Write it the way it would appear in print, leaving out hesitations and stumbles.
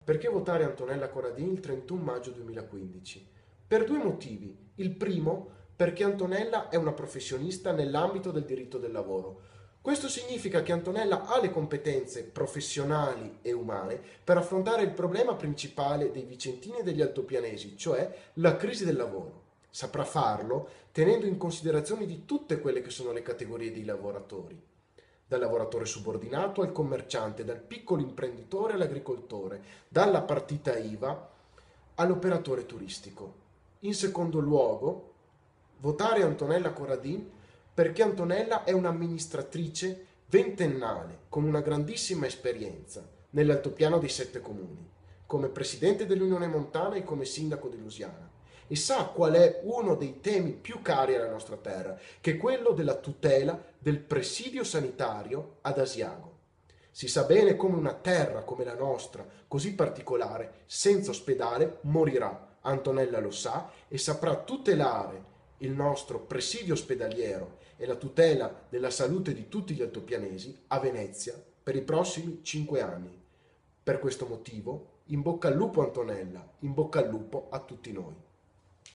Perché votare Antonella Corradini il 31 maggio 2015? Per due motivi. Il primo, perché Antonella è una professionista nell'ambito del diritto del lavoro. Questo significa che Antonella ha le competenze professionali e umane per affrontare il problema principale dei vicentini e degli altopianesi, cioè la crisi del lavoro. Saprà farlo tenendo in considerazione di tutte quelle che sono le categorie dei lavoratori, dal lavoratore subordinato al commerciante, dal piccolo imprenditore all'agricoltore, dalla partita IVA all'operatore turistico. In secondo luogo, votare Antonella Corradin perché Antonella è un'amministratrice ventennale con una grandissima esperienza nell'altopiano dei 7 comuni, come presidente dell'Unione Montana e come sindaco di Lusiana, e sa qual è uno dei temi più cari alla nostra terra, che è quello della tutela del presidio sanitario ad Asiago. Si sa bene come una terra come la nostra, così particolare, senza ospedale, morirà. Antonella lo sa e saprà tutelare il nostro presidio ospedaliero e la tutela della salute di tutti gli altopianesi a Venezia per i prossimi 5 anni. Per questo motivo, in bocca al lupo Antonella, in bocca al lupo a tutti noi.